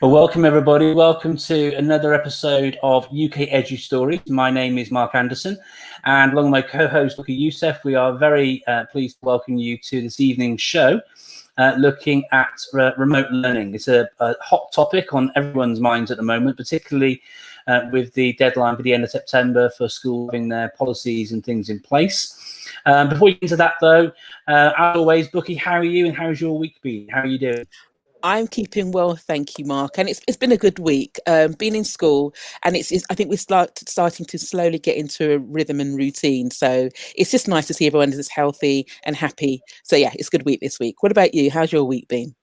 Well, welcome everybody. Welcome to another episode of UK Edu Stories. My name is Mark Anderson, and along with my co-host, Lucky Youssef, we are very pleased to welcome you to this evening's show, looking at remote learning. It's a hot topic on everyone's minds at the moment, particularly with the deadline for the end of September for school having their policies and things in place. Before we get into that, though, as always, Bookie, how are you and how's your week been? How are you doing? I'm keeping well, thank you, Mark. And it's been a good week. Been in school, and I think we're starting to slowly get into a rhythm and routine. So it's just nice to see everyone is healthy and happy. So yeah, it's a good week this week. What about you? How's your week been?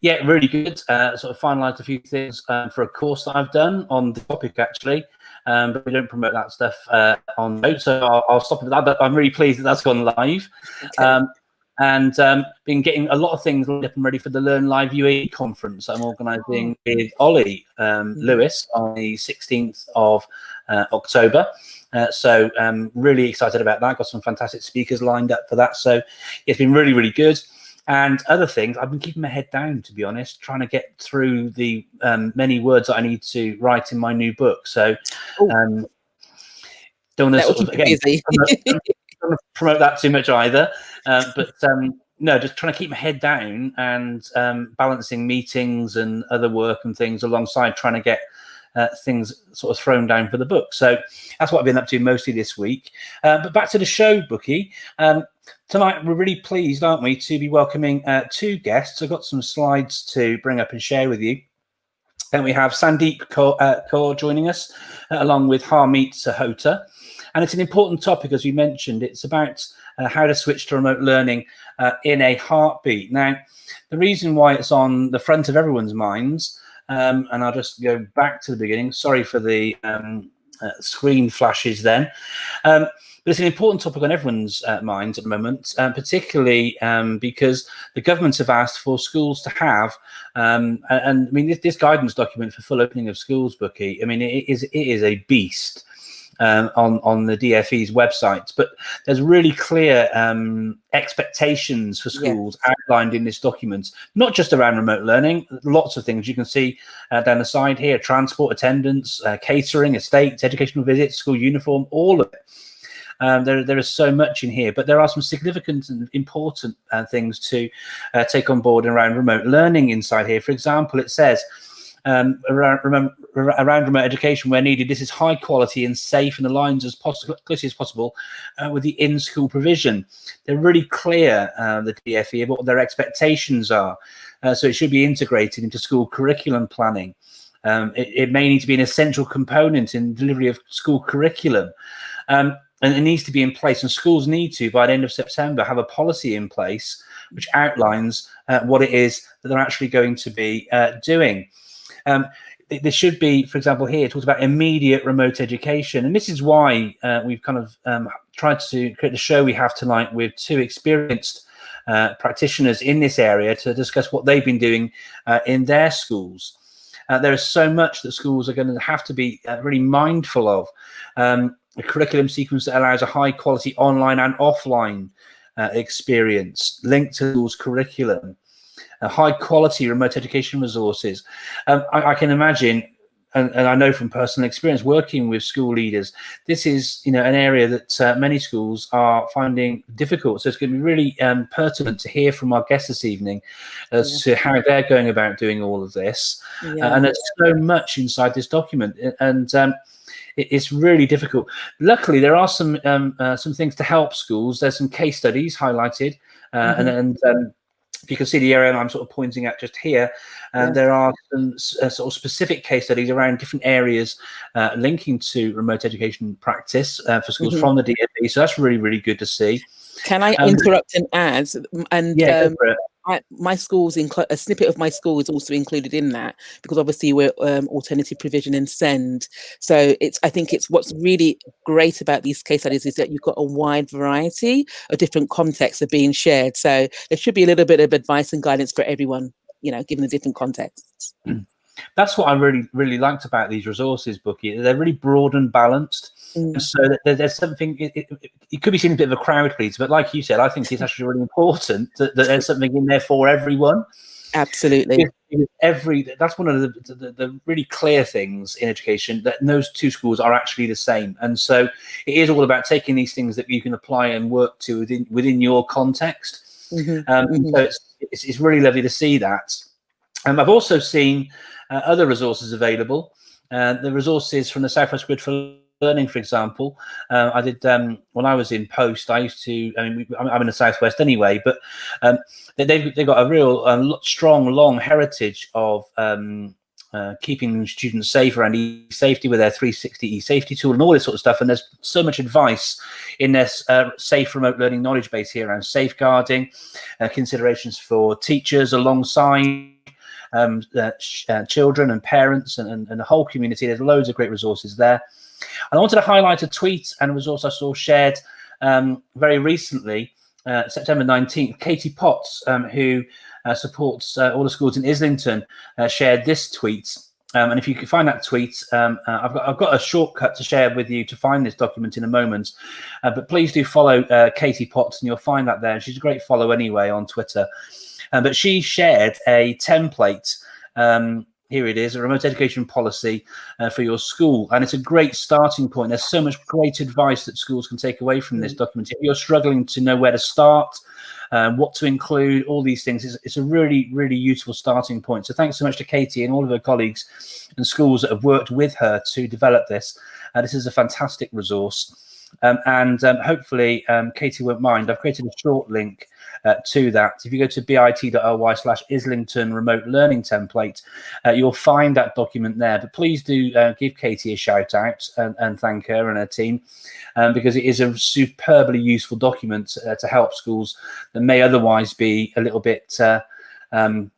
Yeah, really good. Sort of finalised a few things for a course that I've done on the topic, actually. But we don't promote that stuff on note, so I'll stop with that. But I'm really pleased that that's gone live. Okay. And been getting a lot of things up and ready for the Learn Live UAE conference I'm organising with Ollie Lewis on the 16th of October. So really excited about that. Got some fantastic speakers lined up for that. So it's been really, really good. And other things, I've been keeping my head down, to be honest, trying to get through the many words that I need to write in my new book. So don't want to sort of, again, don't promote that too much either, but no, just trying to keep my head down and balancing meetings and other work and things alongside trying to get things sort of thrown down for the book. So that's what I've been up to mostly this week. But back to the show, Bookie. Tonight we're really pleased, aren't we, to be welcoming two guests. I've got some slides to bring up and share with you. And we have Sandie Kaur joining us, along with Harmeet Sahota. And it's an important topic, as we mentioned. It's about how to switch to remote learning in a heartbeat. Now, the reason why it's on the front of everyone's minds, and I'll just go back to the beginning. Sorry for the screen flashes then. But it's an important topic on everyone's minds at the moment, particularly because the governments have asked for schools to have, and I mean, this guidance document for full opening of schools, Bookie, I mean, it is a beast. On the DFE's websites, but there's really clear expectations for schools outlined in this document, not just around remote learning, lots of things you can see down the side here: transport, attendance, catering, estates, educational visits, school uniform, all of it. There is so much in here, but there are some significant and important things to take on board around remote learning inside here. For example, it says around remote education where needed, this is high quality and safe and aligns as closely as possible with the in-school provision. They're really clear, the DFE, about what their expectations are. So it should be integrated into school curriculum planning. It may need to be an essential component in delivery of school curriculum. And it needs to be in place, and schools need to, by the end of September, have a policy in place which outlines what it is that they're actually going to be doing. There should be, for example, here it talks about immediate remote education, and this is why we've kind of tried to create the show we have tonight with two experienced practitioners in this area to discuss what they've been doing in their schools. There is so much that schools are going to have to be really mindful of. A curriculum sequence that allows a high quality online and offline experience linked to schools' curriculum. High quality remote education resources. I can imagine, and I know from personal experience working with school leaders, this is an area that many schools are finding difficult. So it's going to be really pertinent to hear from our guests this evening as to how they're going about doing all of this. And there's so much inside this document, and it's really difficult. Luckily, there are some things to help schools. There's some case studies highlighted, and if you can see the area I'm sort of pointing at just here, there are some sort of specific case studies around different areas linking to remote education practice for schools from the DFE. So that's really, really good to see. Can I interrupt and add? And go for it. My school's a snippet of my school is also included in that, because obviously we're alternative provision and send. So I think it's what's really great about these case studies is that you've got a wide variety of different contexts are being shared. So there should be a little bit of advice and guidance for everyone, given the different contexts. That's what I really, really liked about these resources, Bookie. They're really broad and balanced. And so there's something, it could be seen a bit of a crowd pleaser, but like you said, I think it's actually really important that there's something in there for everyone. Absolutely. That's one of the really clear things in education, that those two schools are actually the same. And so it is all about taking these things that you can apply and work to within your context. So it's really lovely to see that. I've also seen other resources available. The resources from the Southwest Grid for Learning, for example. I did when I was in post. I used to. I'm in the Southwest anyway, but they've got a real strong, long heritage of keeping students safe around e-safety with their 360 e-safety tool and all this sort of stuff. And there's so much advice in their safe remote learning knowledge base here around safeguarding, considerations for teachers alongside children and parents and the whole community. There's loads of great resources there. And I wanted to highlight a tweet and a resource I saw shared very recently, September 19th. Katie Potts, who supports all the schools in Islington, shared this tweet. And if you can find that tweet, I've got a shortcut to share with you to find this document in a moment. But please do follow Katie Potts, and you'll find that there. She's a great follow anyway on Twitter. But she shared a template. Here it is, a remote education policy for your school. And it's a great starting point. There's so much great advice that schools can take away from this document. If you're struggling to know where to start, what to include, all these things, it's a really, really useful starting point. So thanks so much to Katie and all of her colleagues and schools that have worked with her to develop this. This is a fantastic resource. Hopefully Katie won't mind. I've created a short link to that. If you go to bit.ly/Islington remote learning template, you'll find that document there. But please do give Katie a shout out and thank her and her team, because it is a superbly useful document to help schools that may otherwise be a little bit sort of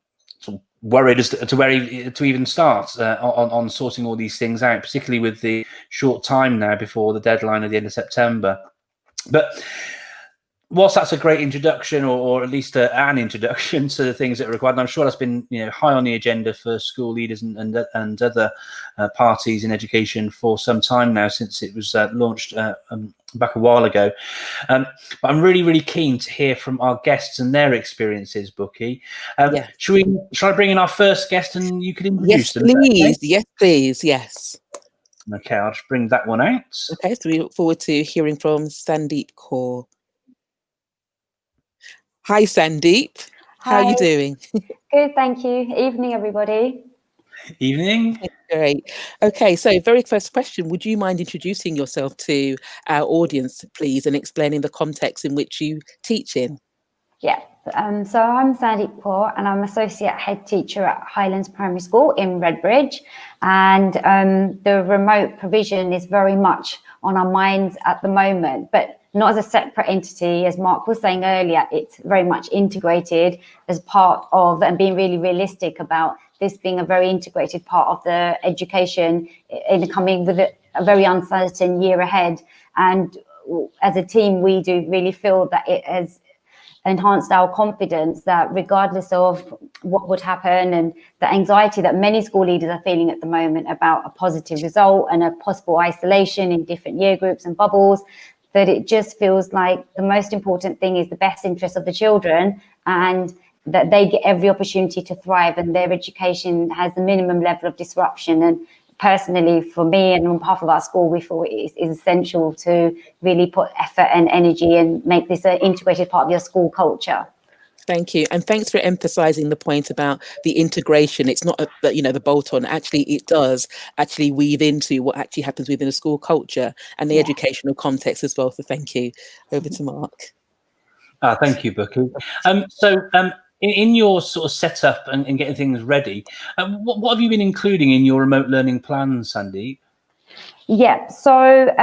worried as to where to even start on sorting all these things out, particularly with the short time now before the deadline at the end of September. But whilst that's a great introduction, or at least an introduction to the things that are required, and I'm sure that's been high on the agenda for school leaders and other parties in education for some time now, since it was launched back a while ago. But I'm really, really keen to hear from our guests and their experiences, Bookie. Yeah. Shall I bring in our first guest and you can introduce them? Please. Yes, please. Yes. Okay, I'll just bring that one out. Okay, so we look forward to hearing from Sandeep Kaur. Hi, Sandeep. How are you doing? Good, thank you. Evening, everybody. Evening. Great. Okay, so very first question, would you mind introducing yourself to our audience, please, and explaining the context in which you teach in? Yeah, so I'm Sandie Kaur, and I'm Associate Head Teacher at Highlands Primary School in Redbridge. And the remote provision is very much on our minds at the moment, but not as a separate entity. As Mark was saying earlier, it's very much integrated as part of, and being really realistic about this being a very integrated part of the education in coming with a very uncertain year ahead. And as a team, we do really feel that it has enhanced our confidence that regardless of what would happen and the anxiety that many school leaders are feeling at the moment about a positive result and a possible isolation in different year groups and bubbles, that it just feels like the most important thing is the best interest of the children, and that they get every opportunity to thrive and their education has the minimum level of disruption. And personally, for me and on behalf of our school, we feel it is essential to really put effort and energy and make this an integrated part of your school culture. Thank you. And thanks for emphasizing the point about the integration. It's not, the bolt-on. Actually, it does actually weave into what actually happens within a school culture and the educational context as well. So thank you. Over to Mark. Thank you, Bookie. In your sort of setup and getting things ready, what have you been including in your remote learning plans, Sandie? Yeah, so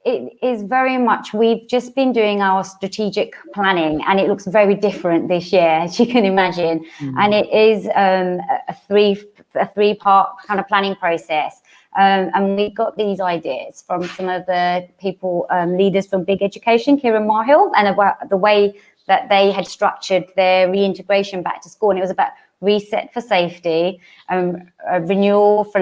it is very much, we've just been doing our strategic planning, and it looks very different this year, as you can imagine. And it is a three-part kind of planning process. And we got these ideas from some of the people, leaders from Big Education, Kieran Marhill, and about the way that they had structured their reintegration back to school. And it was about reset for safety, renewal for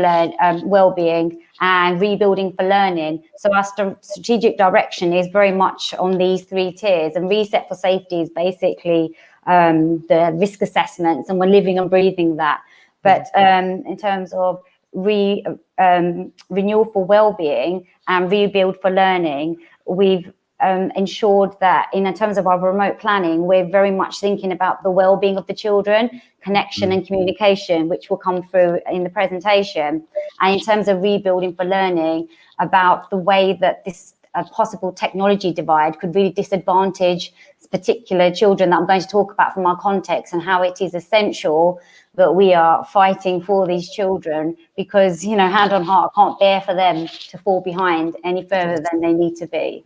well-being, and rebuilding for learning. So our strategic direction is very much on these three tiers. And reset for safety is basically the risk assessments, and we're living and breathing that. But in terms of renewal for well-being and rebuild for learning, we've ensured that in terms of our remote planning, we're very much thinking about the well-being of the children, connection and communication, which will come through in the presentation. And in terms of rebuilding for learning, about the way that this possible technology divide could really disadvantage particular children that I'm going to talk about from our context, and how it is essential that we are fighting for these children, because, you know, hand on heart, I can't bear for them to fall behind any further than they need to be.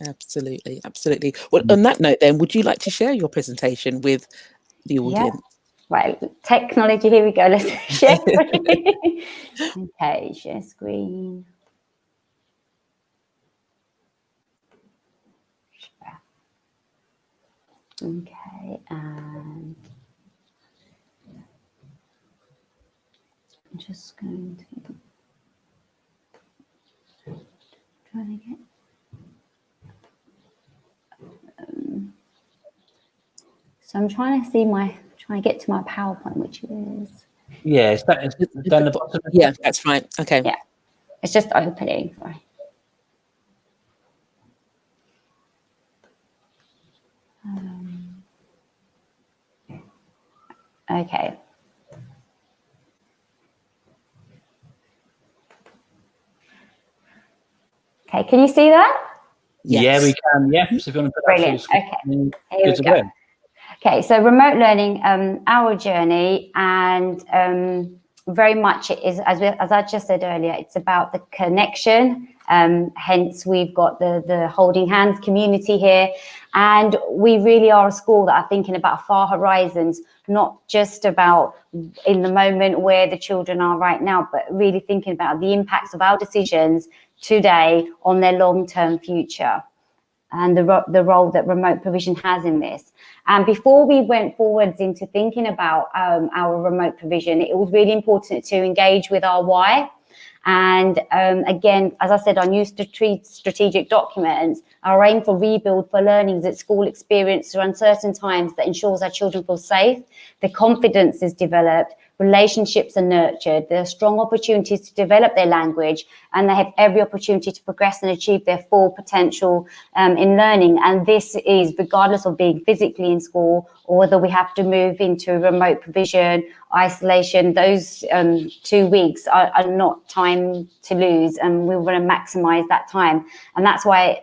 Absolutely, absolutely. Well, on that note then, would you like to share your presentation with the audience? Yeah. Right, technology, here we go. Let's share screen. Okay, share screen. Okay, and I'm just going to try to get so I'm trying to get to my PowerPoint, which is down the bottom. Yeah, that's right. Okay. Yeah, it's just opening. Sorry. Okay. Okay, can you see that? Yes. Yeah, we can. Yeah, so if you want to put that Brilliant. full Okay, screen, here good we to go. go. Okay, so remote learning, our journey, and very much it is, as I just said earlier, it's about the connection. Hence, we've got the holding hands community here, and we really are a school that are thinking about far horizons, not just about in the moment where the children are right now, but really thinking about the impacts of our decisions today on their long-term future, and the role that remote provision has in this. And before we went forwards into thinking about our remote provision, it was really important to engage with our why. And again, as I said, our new strategic documents, our aim for rebuild for learning is that school experience through uncertain times that ensures our children feel safe, their confidence is developed, relationships are nurtured, there are strong opportunities to develop their language, and they have every opportunity to progress and achieve their full potential in learning. And this is regardless of being physically in school or whether we have to move into remote provision, isolation. Those 2 weeks are not time to lose, and we want to maximize that time. And that's why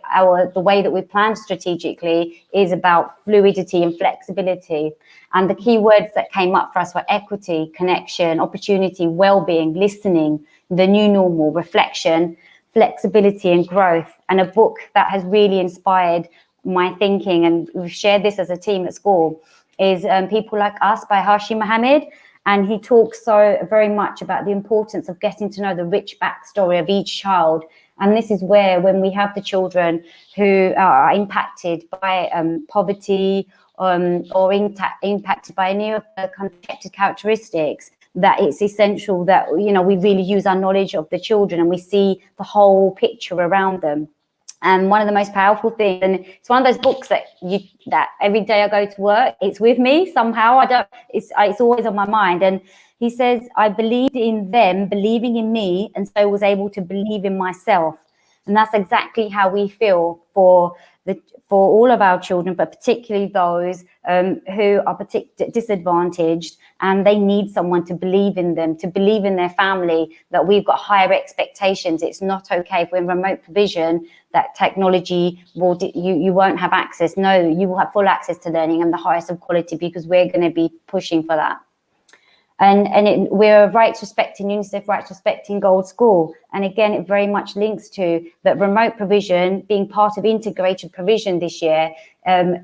the way that we plan strategically is about fluidity and flexibility. And the key words that came up for us were equity, connection, opportunity, well-being, listening, the new normal, reflection, flexibility and growth. And a book that has really inspired my thinking, and we've shared this as a team at school, is People Like Us by Hashim Mohammed. And he talks so very much about the importance of getting to know the rich backstory of each child. And this is where, when we have the children who are impacted by poverty or impacted by any of the protected characteristics, that it's essential that, you know, we really use our knowledge of the children and we see the whole picture around them. And one of the most powerful things, and it's one of those books that every day I go to work, it's with me somehow. It's always on my mind. And he says, I believed in them, believing in me, and so was able to believe in myself. And that's exactly how we feel for all of our children, but particularly those who are disadvantaged, and they need someone to believe in them, to believe in their family, that we've got higher expectations. It's not okay if we're in remote provision that technology you won't have access. No, you will have full access to learning and the highest of quality, because we're going to be pushing for that. And we're rights respecting UNICEF, rights respecting Gold School. And again, it very much links to that remote provision being part of integrated provision this year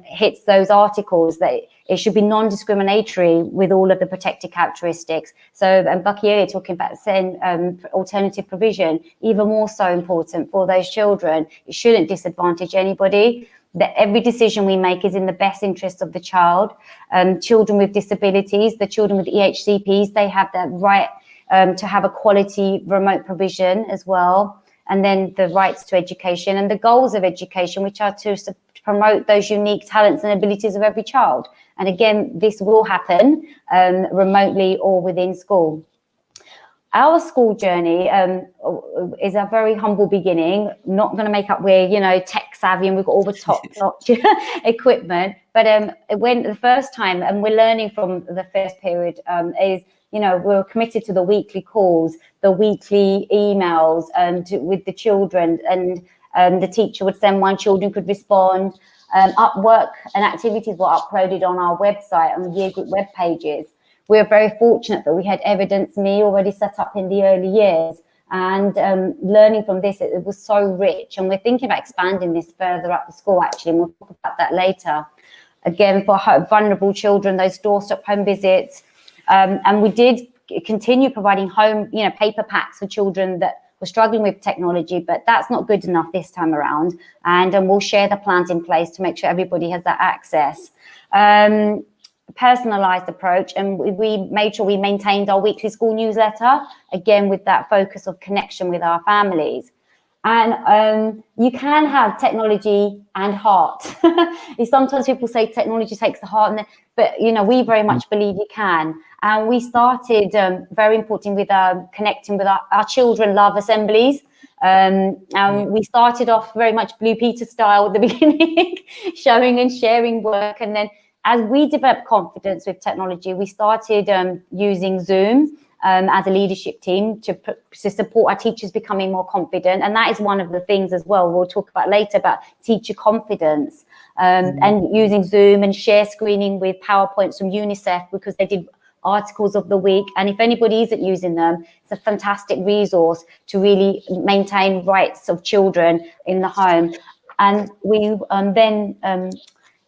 hits those articles that it should be non-discriminatory with all of the protected characteristics. So Bucky earlier talking about saying alternative provision, even more so important for those children. It shouldn't disadvantage anybody. That every decision we make is in the best interest of the child. Children with disabilities, the children with EHCPs, they have the right to have a quality remote provision as well. And then the rights to education and the goals of education, which are to promote those unique talents and abilities of every child. And again, this will happen remotely or within school. Our school journey is a very humble beginning. Not going to make up we're, you know, tech savvy and we've got all the top-notch equipment. But when the first time, and we're learning from the first period, is, you know, we're committed to the weekly calls, the weekly emails with the children, and the teacher would send one, children could respond. Work and activities were uploaded on our website, on the year group web pages. We're very fortunate that we had Evidence Me already set up in the early years, and learning from this, it was so rich, and we're thinking about expanding this further up the school actually, and we'll talk about that later. Again, for vulnerable children, those doorstep home visits, and we did continue providing home, you know, paper packs for children that were struggling with technology, but that's not good enough this time around, and we'll share the plans in place to make sure everybody has that access. Personalized approach, and we made sure we maintained our weekly school newsletter, again with that focus of connection with our families. And you can have technology and heart. Sometimes people say technology takes the heart, but you know, we very much believe you can. And we started very important with connecting with our children love assemblies. And we started off very much Blue Peter style at the beginning, showing and sharing work, and then as we developed confidence with technology, we started using Zoom as a leadership team to support our teachers becoming more confident. And that is one of the things as well we'll talk about later, about teacher confidence, and using Zoom and share screening with PowerPoints from UNICEF, because they did articles of the week. And if anybody isn't using them, it's a fantastic resource to really maintain rights of children in the home. And we then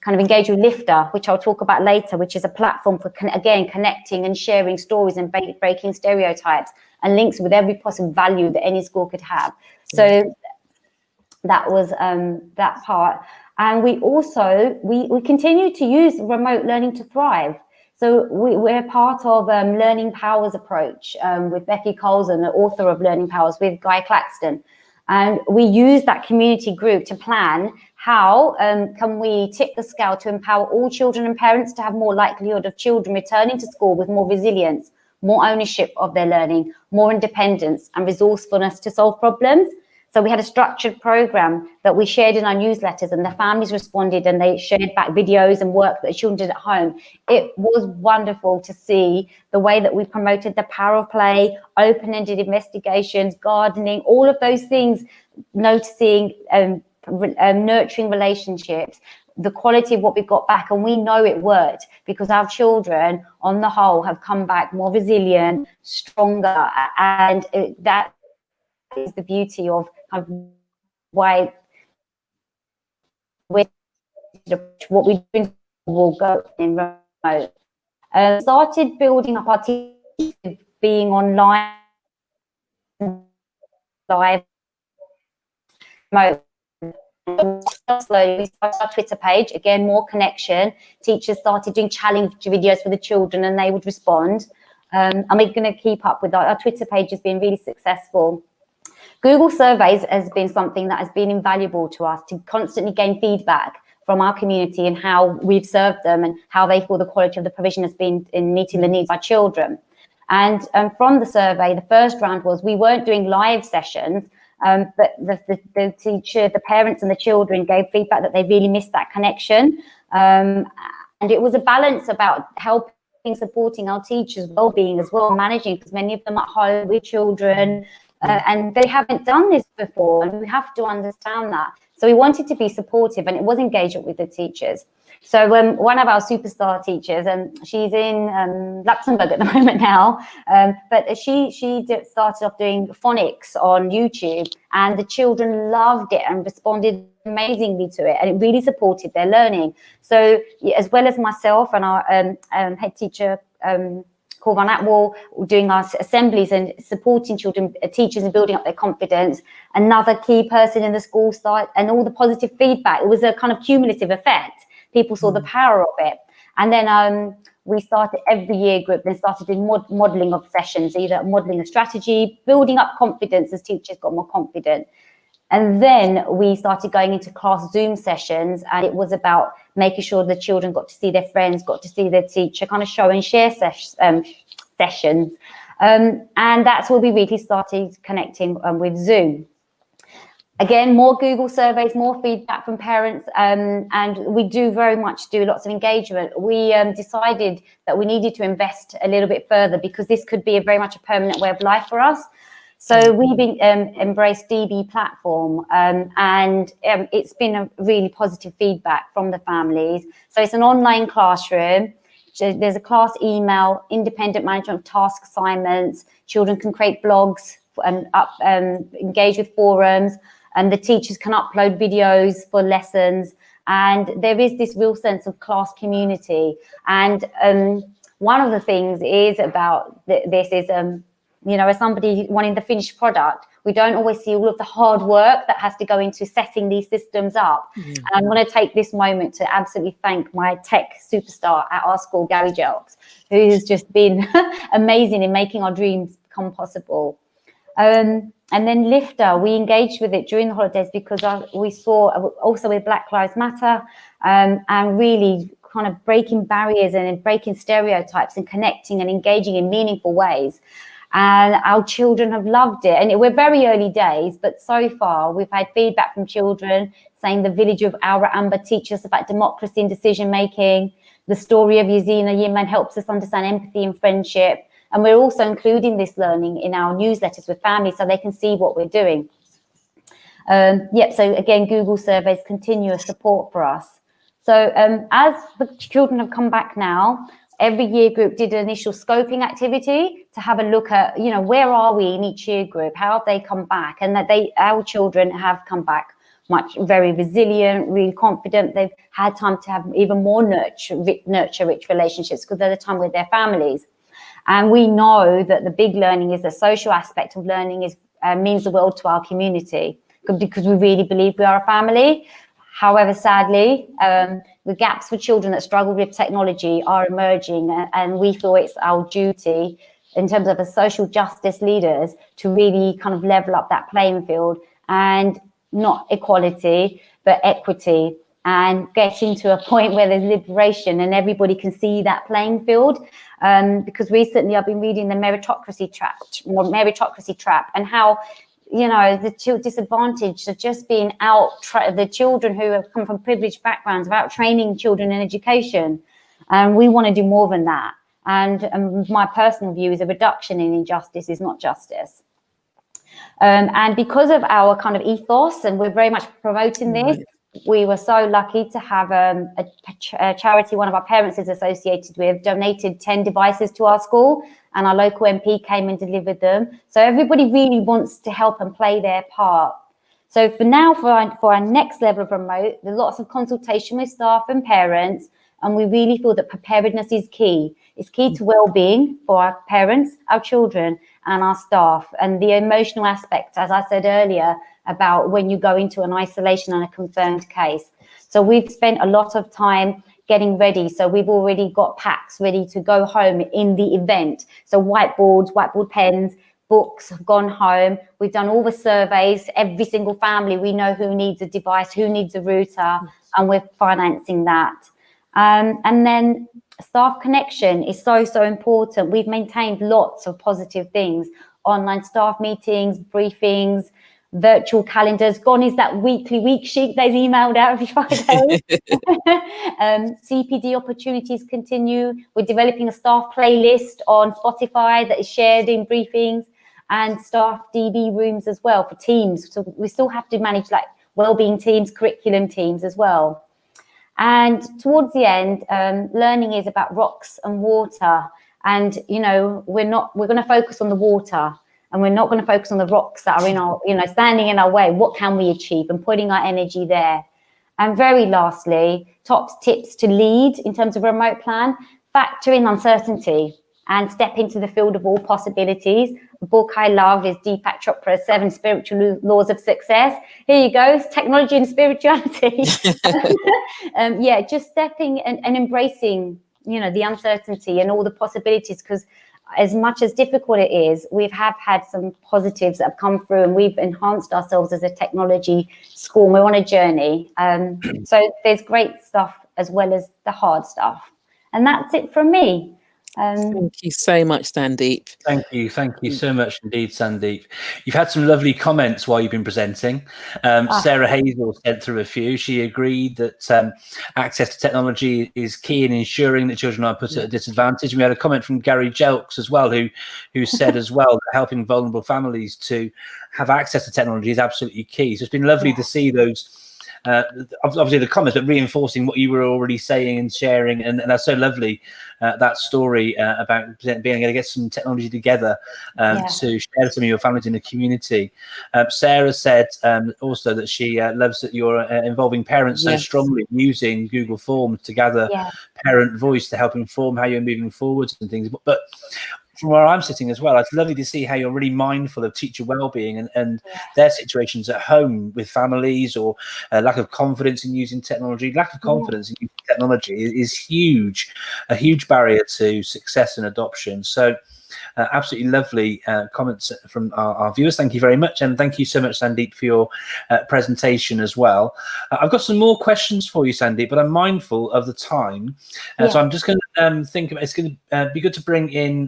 kind of engage with Lifter, which I'll talk about later, which is a platform for, again, connecting and sharing stories and breaking stereotypes and links with every possible value that any school could have. So that was that part. And we also, we continue to use remote learning to thrive. So we're part of Learning Powers approach with Becky Colson, the author of Learning Powers, with Guy Claxton. And we use that community group to plan how can we tip the scale to empower all children and parents to have more likelihood of children returning to school with more resilience, more ownership of their learning, more independence and resourcefulness to solve problems. So we had a structured program that we shared in our newsletters, and the families responded and they shared back videos and work that the children did at home. It was wonderful to see the way that we promoted the power of play, open-ended investigations, gardening, all of those things, noticing, nurturing relationships, the quality of what we got back. And we know it worked because our children on the whole have come back more resilient, stronger, and that is the beauty of why what we do will go in remote. Started building up our team, being online, live, remote. Slowly, we started our Twitter page, again, more connection. Teachers started doing challenge videos for the children and they would respond. And we're going to keep up with our Twitter page has been really successful. Google surveys has been something that has been invaluable to us to constantly gain feedback from our community and how we've served them and how they feel the quality of the provision has been in meeting the needs of our children. And from the survey, the first round was we weren't doing live sessions, but the teacher, the parents and the children gave feedback that they really missed that connection. And it was a balance about helping, supporting our teachers' well-being as well, managing, because many of them at home with children, and they haven't done this before, and we have to understand that. So we wanted to be supportive, and it was engagement with the teachers. So one of our superstar teachers, and she's in Luxembourg at the moment now, but she started off doing phonics on YouTube, and the children loved it and responded amazingly to it, and it really supported their learning. So as well as myself and our head teacher, Kaur doing our assemblies and supporting children, teachers and building up their confidence. Another key person in the school start, and all the positive feedback. It was a kind of cumulative effect. People saw the power of it. And then we started every year group, then started doing modelling of sessions, either modelling a strategy, building up confidence as teachers got more confident. And then we started going into class Zoom sessions, and it was about making sure the children got to see their friends, got to see their teacher, kind of show and share sessions. And that's where we really started connecting with Zoom. Again, more Google surveys, more feedback from parents, and we do very much do lots of engagement. We decided that we needed to invest a little bit further because this could be very much a permanent way of life for us. So we've embraced DB platform, and it's been a really positive feedback from the families. So it's an online classroom. So there's a class email, independent management of task assignments. Children can create blogs and engage with forums, and the teachers can upload videos for lessons. And there is this real sense of class community. And one of the things is about this is, you know, as somebody wanting the finished product, we don't always see all of the hard work that has to go into setting these systems up. And I want to take this moment to absolutely thank my tech superstar at our school, Gary Jelks, who's just been amazing in making our dreams come possible. And then Lifter, we engaged with it during the holidays because we saw also with Black Lives Matter and really kind of breaking barriers and breaking stereotypes and connecting and engaging in meaningful ways. And our children have loved it. And we're very early days, but so far we've had feedback from children saying the village of Aura Amber teaches us about democracy and decision making. The story of Yazina Yiman helps us understand empathy and friendship. And we're also including this learning in our newsletters with families so they can see what we're doing. So again, Google surveys, continuous support for us. So as the children have come back now, every year group did an initial scoping activity to have a look at, you know, where are we in each year group? How have they come back? And that our children have come back very resilient, really confident. They've had time to have even more nurture-rich relationships because they're the time with their families. And we know that the big learning is the social aspect of learning means the world to our community because we really believe we are a family. However, sadly, the gaps for children that struggle with technology are emerging, and we feel it's our duty in terms of as social justice leaders to really kind of level up that playing field and not equality, but equity, and getting to a point where there's liberation and everybody can see that playing field. Because recently I've been reading the meritocracy trap and how, you know, the disadvantaged are just being the children who have come from privileged backgrounds, about training children in education. And we want to do more than that. And my personal view is a reduction in injustice is not justice. And because of our kind of ethos, and we're very much promoting this, we were so lucky to have a charity one of our parents is associated with donated 10 devices to our school, and our local MP came and delivered them. So everybody really wants to help and play their part. So for now, for our next level of remote, there's lots of consultation with staff and parents, and we really feel that preparedness is key. It's key to well-being for our parents, our children, and our staff. And the emotional aspect, as I said earlier, about when you go into an isolation and a confirmed case. So we've spent a lot of time getting ready. So we've already got packs ready to go home in the event. So whiteboard pens, books have gone home. We've done all the surveys, every single family. We know who needs a device, who needs a router, and we're financing that. And then staff connection is so important. We've maintained lots of positive things, online staff meetings, briefings, virtual calendars. Gone is that weekly week sheet they've emailed out every Friday. CPD opportunities continue. We're developing a staff playlist on Spotify that is shared in briefings, and staff DB rooms as well for teams. So we still have to manage like wellbeing teams, curriculum teams as well. And towards the end, learning is about rocks and water. And, you know, we're going to focus on the water, and we're not going to focus on the rocks that are in our, you know, standing in our way. What can we achieve, and putting our energy there? And very lastly, top tips to lead in terms of remote plan: factor in uncertainty and step into the field of all possibilities. The book I love is Deepak Chopra's 7 Spiritual Laws of Success. Here you go, technology and spirituality. Just stepping and embracing, you know, the uncertainty and all the possibilities, because as much as difficult it is, we've had some positives that have come through, and we've enhanced ourselves as a technology school. And we're on a journey. So there's great stuff as well as the hard stuff. And that's it from me. Thank you so much, Sandeep. Thank you so much indeed, Sandeep. You've had some lovely comments while you've been presenting. Sarah Hazel sent through a few. She agreed that access to technology is key in ensuring that children aren't put at a disadvantage. And we had a comment from Gary Jelks as well, who said as well that helping vulnerable families to have access to technology is absolutely key. So it's been lovely to see those. Obviously the comments, but reinforcing what you were already saying and sharing, and that's so lovely, that story about being able to get some technology together to share some of your families in the community. Sarah said also that she loves that you're involving parents so strongly, using Google Forms to gather parent voice to help inform how you're moving forwards and things. But from where I'm sitting as well, it's lovely to see how you're really mindful of teacher well-being and their situations at home with families, or lack of confidence in using technology. Lack of confidence in using technology is huge, a huge barrier to success and adoption. So absolutely lovely comments from our viewers. Thank you very much, and thank you so much, Sandeep, for your presentation as well. I've got some more questions for you, Sandeep, but I'm mindful of the time, so I'm just going to think about, it's going to be good to bring in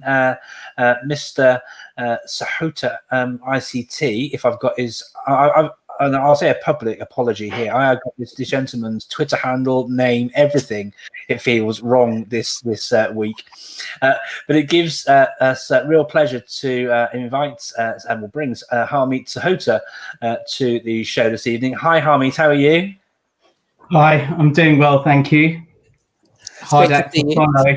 Mr. Sahota ICT, if I've got his. And I'll say a public apology here. I got this gentleman's Twitter handle, name, everything. It feels wrong this week, but it gives us real pleasure to invite and brings Harmeet Sahota to the show this evening. Hi, Harmeet. How are you? Hi, I'm doing well, thank you. Hard act to follow.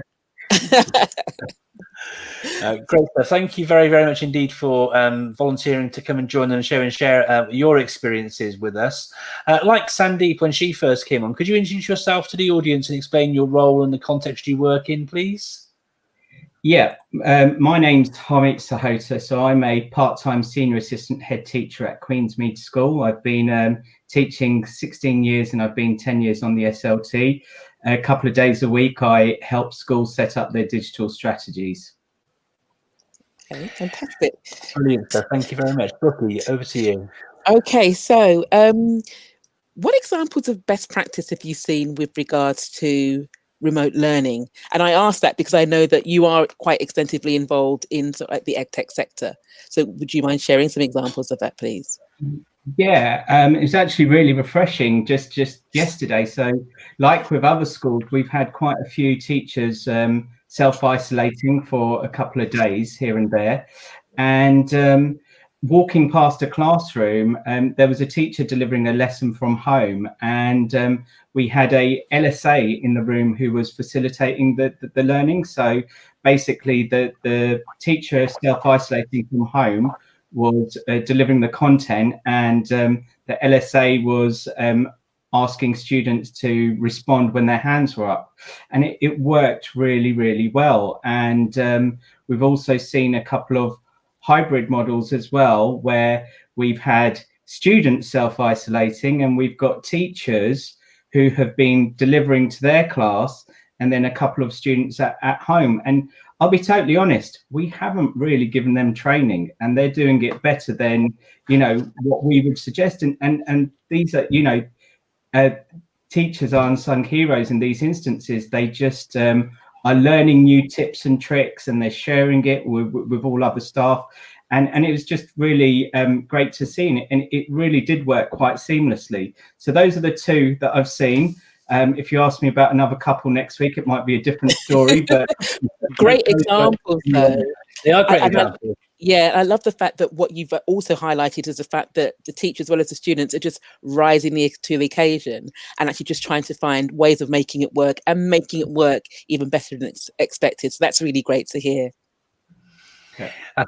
Great. Thank you very, very much indeed for volunteering to come and join the show and share your experiences with us. Like Sandeep, when she first came on, could you introduce yourself to the audience and explain your role and the context you work in, please? Yeah, my name's Harmeet Sahota. So I'm a part-time senior assistant head teacher at Queensmead School. I've been teaching 16 years and I've been 10 years on the SLT. A couple of days a week, I help schools set up their digital strategies. Okay, fantastic. Brilliant, sir. Thank you very much. Brookie, over to you. Okay, so what examples of best practice have you seen with regards to remote learning? And I ask that because I know that you are quite extensively involved in sort of like the EdTech sector. So would you mind sharing some examples of that, please? Yeah, it's actually really refreshing just yesterday. So like with other schools, we've had quite a few teachers self-isolating for a couple of days here and there. And walking past a classroom, there was a teacher delivering a lesson from home, and we had a LSA in the room who was facilitating the learning. So basically the teacher self-isolating from home was delivering the content, and the LSA was asking students to respond when their hands were up, and it worked really, really well. And we've also seen a couple of hybrid models as well, where we've had students self-isolating and we've got teachers who have been delivering to their class, and then a couple of students at home. And I'll be totally honest, we haven't really given them training, and they're doing it better than, you know, what we would suggest. And these are, you know, teachers are unsung heroes in these instances. They just are learning new tips and tricks, and they're sharing it with all other staff. And it was just really great to see, and it really did work quite seamlessly. So those are the two that I've seen. If you ask me about another couple next week, it might be a different story. But great examples, though. They are great examples. Yeah, I love the fact that what you've also highlighted is the fact that the teachers as well as the students are just rising to the occasion and actually just trying to find ways of making it work and making it work even better than expected. So that's really great to hear.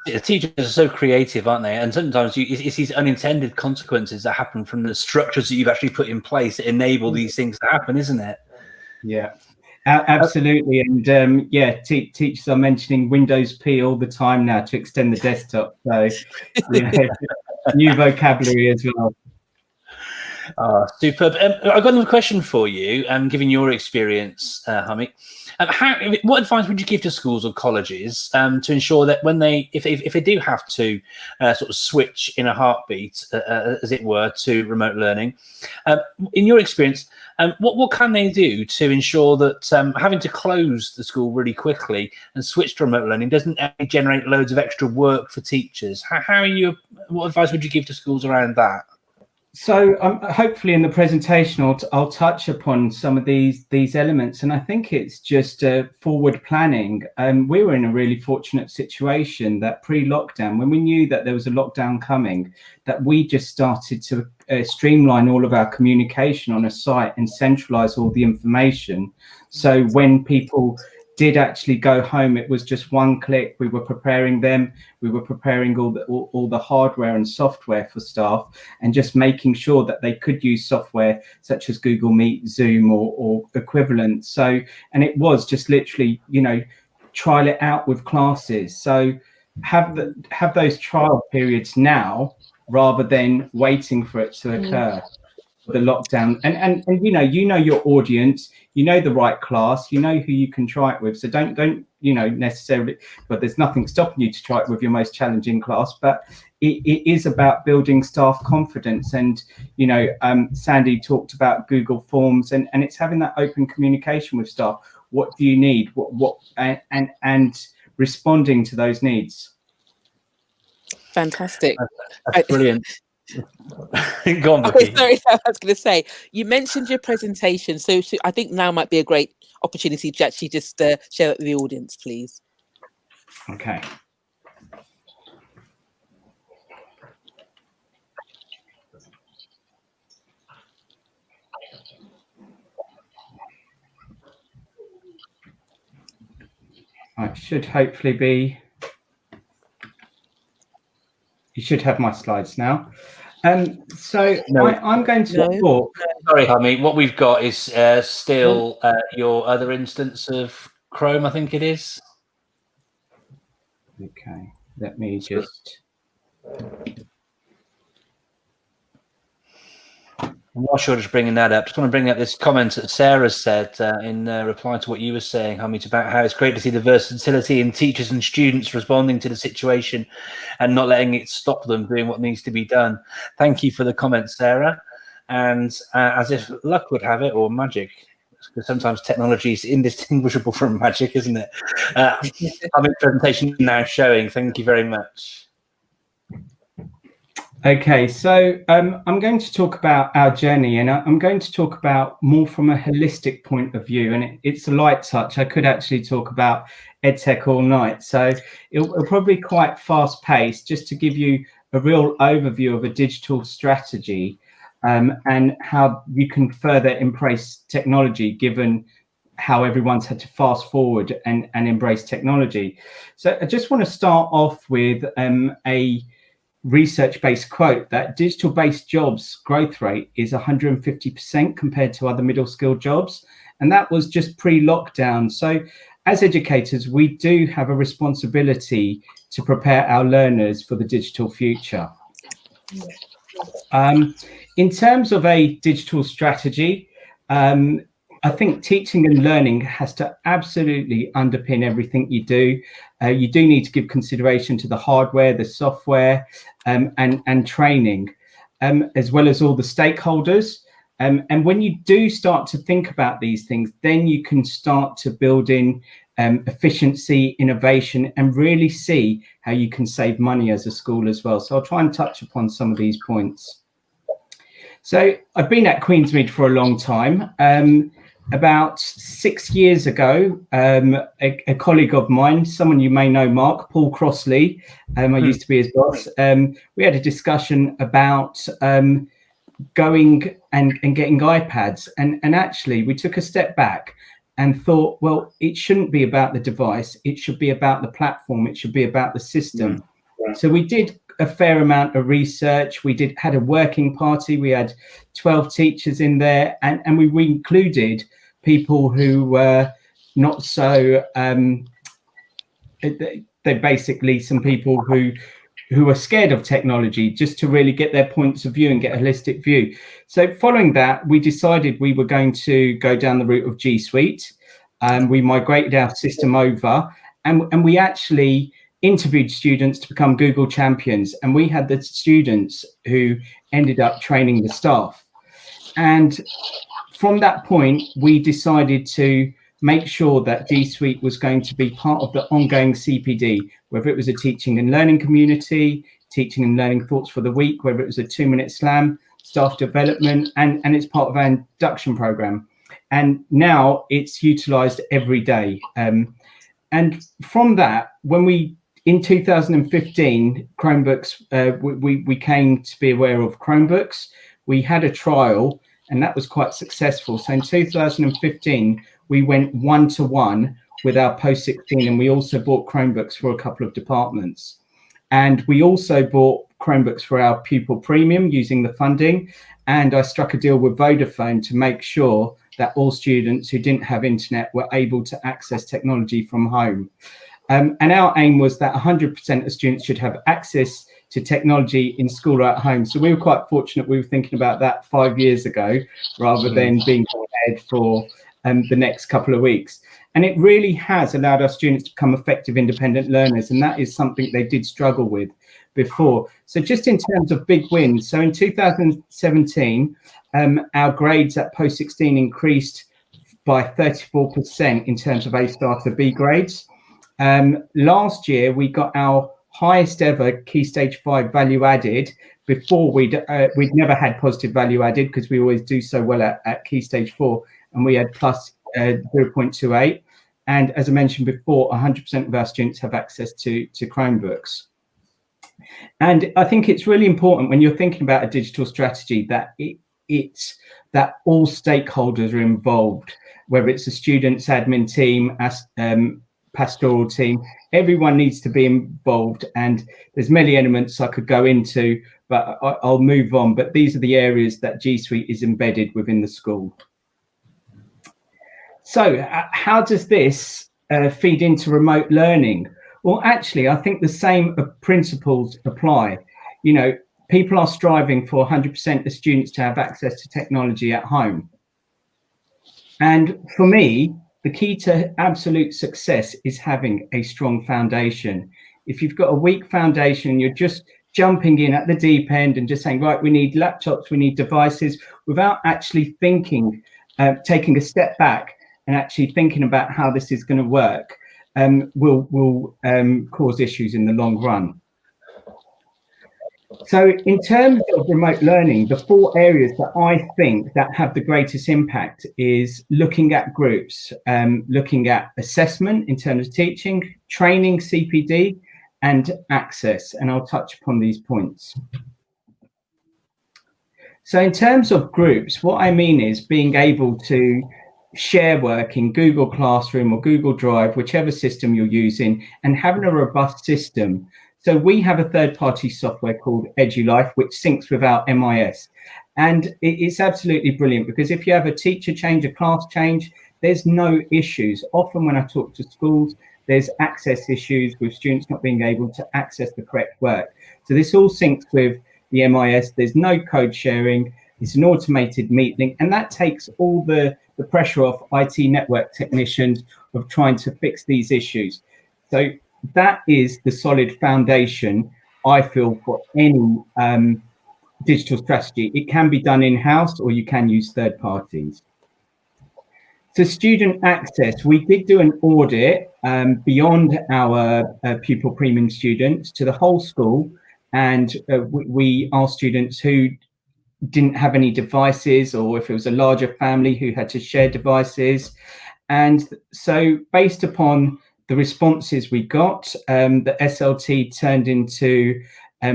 The teachers are so creative, aren't they? And sometimes it's these unintended consequences that happen from the structures that you've actually put in place that enable these things to happen, isn't it? Yeah, absolutely. And yeah, teachers are mentioning Windows P all the time now to extend the desktop. So yeah, new vocabulary as well. Superb. I've got another question for you. Given your experience, Harmeet, what advice would you give to schools or colleges to ensure that when if they do have to sort of switch in a heartbeat, as it were, to remote learning, in your experience, what can they do to ensure that having to close the school really quickly and switch to remote learning doesn't generate loads of extra work for teachers? What advice would you give to schools around that? So hopefully in the presentation I'll touch upon some of these elements, and I think it's just forward planning. We were in a really fortunate situation that pre-lockdown, when we knew that there was a lockdown coming, that we just started to streamline all of our communication on a site and centralize all the information. So when people did actually go home, it was just one click. We were preparing them. We were preparing all the hardware and software for staff, and just making sure that they could use software such as Google Meet, Zoom, or equivalent. So, and it was just literally, trial it out with classes. So have those trial periods now rather than waiting for it to occur. The lockdown, and you know your audience, you know the right class, you know who you can try it with. So don't necessarily, but there's nothing stopping you to try it with your most challenging class. But it is about building staff confidence, and Sandie talked about Google Forms, and it's having that open communication with staff. What do you need? What and responding to those needs. Fantastic. That's brilliant. Go on, okay, sorry, I was going to say, you mentioned your presentation, so I think now might be a great opportunity to actually just share it with the audience, please. Okay. It should hopefully be. You should have my slides now. So no, I'm going to talk. Sorry, Harmeet. What we've got is still your other instance of Chrome, I think it is. Okay, let me just. Whilst you're just bringing that up, just want to bring up this comment that Sarah said in reply to what you were saying, Harmeet, about how it's great to see the versatility in teachers and students responding to the situation and not letting it stop them doing what needs to be done. Thank you for the comment, Sarah. And as if luck would have it, or magic, because sometimes technology is indistinguishable from magic, isn't it? Harmeet's presentation now showing. Thank you very much. Okay, so I'm going to talk about our journey, and I'm going to talk about more from a holistic point of view, and it's a light touch. I could actually talk about EdTech all night, so it'll probably be quite fast paced, just to give you a real overview of a digital strategy and how you can further embrace technology, given how everyone's had to fast forward and embrace technology. So I just want to start off with a research-based quote that digital-based jobs growth rate is 150% compared to other middle skilled jobs, and that was just pre-lockdown. So as educators, we do have a responsibility to prepare our learners for the digital future. In terms of a digital strategy, I think teaching and learning has to absolutely underpin everything you do. You do need to give consideration to the hardware, the software, and training, as well as all the stakeholders. And when you do start to think about these things, then you can start to build in efficiency, innovation, and really see how you can save money as a school as well. So I'll try and touch upon some of these points. So I've been at Queensmead for a long time. About 6 years ago, a colleague of mine, someone you may know, Mark, Paul Crossley, I used to be his boss, we had a discussion about going and getting iPads. And actually, we took a step back and thought, well, it shouldn't be about the device. It should be about the platform. It should be about the system. So we did a fair amount of research. We had a working party. We had 12 teachers in there, and we included people who were not so, they basically some people who who are scared of technology, just to really get their points of view and get a holistic view. So following that, we decided we were going to go down the route of G Suite. We migrated our system over, and we actually interviewed students to become Google champions, and we had the students who ended up training the staff. And from that point, we decided to make sure that G Suite was going to be part of the ongoing CPD, whether it was a teaching and learning community, teaching and learning thoughts for the week, whether it was a 2-minute slam, staff development, and it's part of our induction program. And now it's utilized every day. And from that, when we, in 2015, Chromebooks, we came to be aware of Chromebooks. We had a trial, and that was quite successful. So in 2015, we went 1-to-1 with our post-16, and we also bought Chromebooks for a couple of departments. And we also bought Chromebooks for our pupil premium using the funding. And I struck a deal with Vodafone to make sure that all students who didn't have internet were able to access technology from home. And our aim was that 100% of students should have access to technology in school or at home. So we were quite fortunate. We were thinking about that 5 years ago, rather than being prepared for the next couple of weeks. And it really has allowed our students to become effective independent learners. And that is something they did struggle with before. So just in terms of big wins, so in 2017, our grades at post-16 increased by 34% in terms of A-star to B grades. Last year, we got our highest ever Key Stage 5 value added. Before we'd never had positive value added, because we always do so well at Key Stage 4, and we had plus 0.28. And as I mentioned before, 100% of our students have access to Chromebooks. And I think it's really important when you're thinking about a digital strategy that it's that all stakeholders are involved, whether it's the students, admin team, pastoral team, everyone needs to be involved. And there's many elements I could go into, but I'll move on. But these are the areas that G Suite is embedded within the school. So how does this feed into remote learning? Well, actually, I think the same principles apply. You know, people are striving for 100% of students to have access to technology at home. And for me, the key to absolute success is having a strong foundation. If you've got a weak foundation, you're just jumping in at the deep end and just saying, right, we need laptops, we need devices, without actually thinking, taking a step back and actually thinking about how this is going to work, will cause issues in the long run. So in terms of remote learning, the 4 areas that I think that have the greatest impact is looking at groups, looking at assessment in terms of teaching, training, CPD, and access. And I'll touch upon these points. So in terms of groups, what I mean is being able to share work in Google Classroom or Google Drive, whichever system you're using, and having a robust system. So we have a third-party software called EduLife, which syncs with our MIS. And it's absolutely brilliant, because if you have a teacher change, a class change, there's no issues. Often when I talk to schools, there's access issues with students not being able to access the correct work. So this all syncs with the MIS. There's no code sharing. It's an automated meeting, and that takes all the pressure off IT network technicians of trying to fix these issues. So that is the solid foundation, I feel, for any digital strategy. It can be done in-house, or you can use third parties. So student access, we did do an audit beyond our pupil premium students to the whole school, and we asked students who didn't have any devices, or if it was a larger family who had to share devices. And so based upon the responses we got, the SLT turned into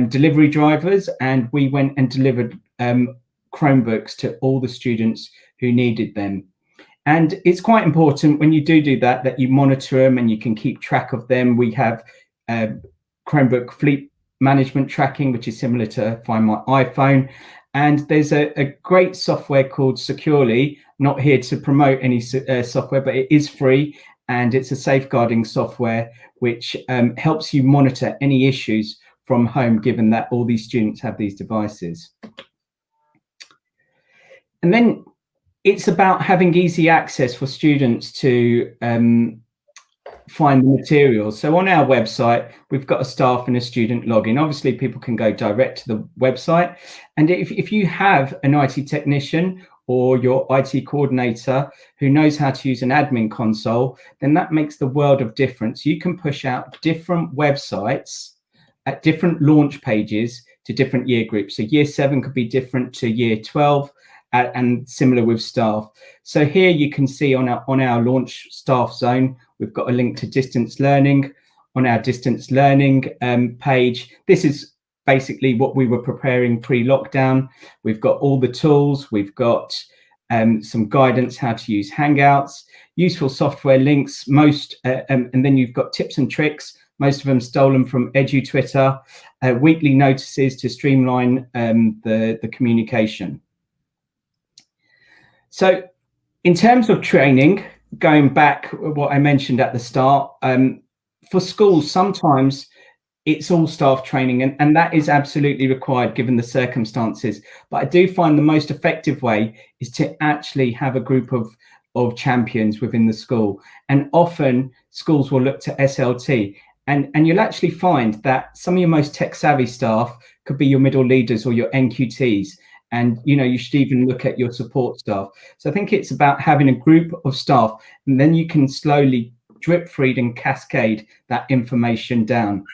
delivery drivers, and we went and delivered Chromebooks to all the students who needed them. And it's quite important when you do that, that you monitor them and you can keep track of them. We have Chromebook fleet management tracking, which is similar to Find My iPhone. And there's a great software called Securely. Not here to promote any software, but it is free, and it's a safeguarding software which helps you monitor any issues from home, given that all these students have these devices. And then it's about having easy access for students to find the materials. So on our website, we've got a staff and a student login. Obviously, people can go direct to the website. And if you have an IT technician or your IT coordinator who knows how to use an admin console, then that makes the world of difference. You can push out different websites at different launch pages to different year groups. So year 7 could be different to year 12. And similar with staff. So here you can see on our launch staff zone, we've got a link to distance learning. On our distance learning page, this is basically what we were preparing pre-lockdown. We've got all the tools, we've got some guidance how to use Hangouts, useful software links, and then you've got tips and tricks, most of them stolen from EduTwitter, weekly notices to streamline the communication. So in terms of training, going back what I mentioned at the start, for schools, sometimes it's all staff training, and that is absolutely required given the circumstances. But I do find the most effective way is to actually have a group of champions within the school. And often schools will look to SLT, and you'll actually find that some of your most tech savvy staff could be your middle leaders or your NQTs. And, you know, you should even look at your support staff. So I think it's about having a group of staff, and then you can slowly drip feed and cascade that information down.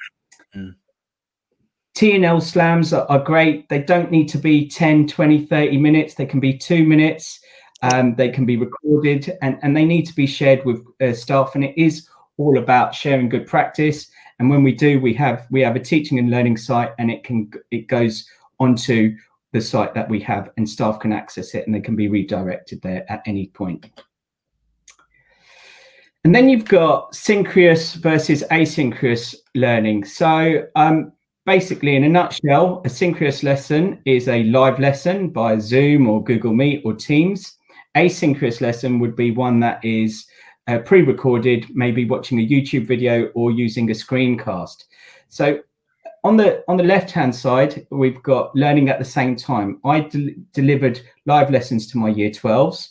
T&L slams are great. They don't need to be 10, 20, 30 minutes. They can be 2 minutes. They can be recorded, and they need to be shared with staff. And it is all about sharing good practice. And when we do, we have a teaching and learning site, and it goes onto the site that we have, and staff can access it, and they can be redirected there at any point. And then you've got synchronous versus asynchronous learning. So basically, in a nutshell, a synchronous lesson is a live lesson via Zoom or Google Meet or Teams. Asynchronous lesson would be one that is pre-recorded, maybe watching a YouTube video or using a screencast. So on the left-hand side, we've got learning at the same time. I delivered live lessons to my year 12s.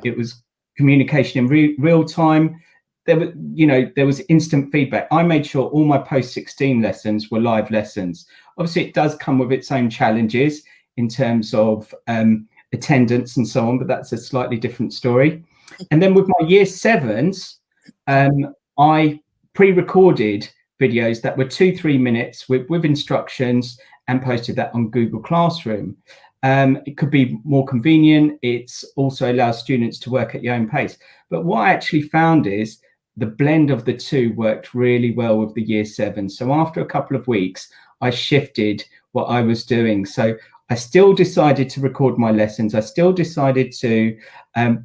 It was communication in real time. There was instant feedback. I made sure all my post-16 lessons were live lessons. Obviously, it does come with its own challenges in terms of attendance and so on, but that's a slightly different story. And then with my year 7s, I pre-recorded videos that were 2-3 minutes with instructions and posted that on Google Classroom. It could be more convenient. It's also allows students to work at your own pace. But what I actually found is the blend of the two worked really well with the year 7. So after a couple of weeks, I shifted what I was doing. So I still decided to record my lessons. I still decided to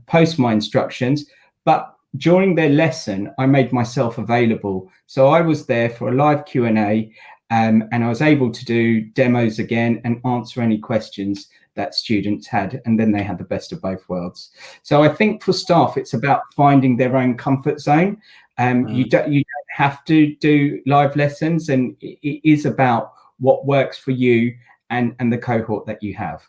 post my instructions, but during their lesson, I made myself available. So I was there for a live Q&A, and I was able to do demos again and answer any questions that students had. And then they had the best of both worlds. So I think for staff, it's about finding their own comfort zone. You don't have to do live lessons, and it is about what works for you and the cohort that you have.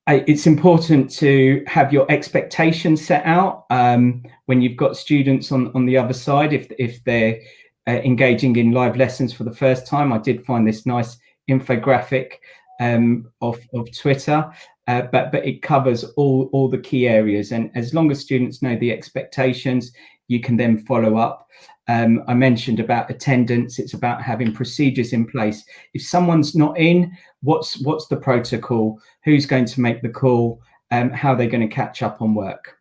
It's important to have your expectations set out when you've got students on the other side. If they're engaging in live lessons for the first time, I did find this nice infographic of Twitter, but it covers all the key areas. And as long as students know the expectations, you can then follow up. I mentioned about attendance. It's about having procedures in place. If someone's not in, what's the protocol? Who's going to make the call? How they're going to catch up on work?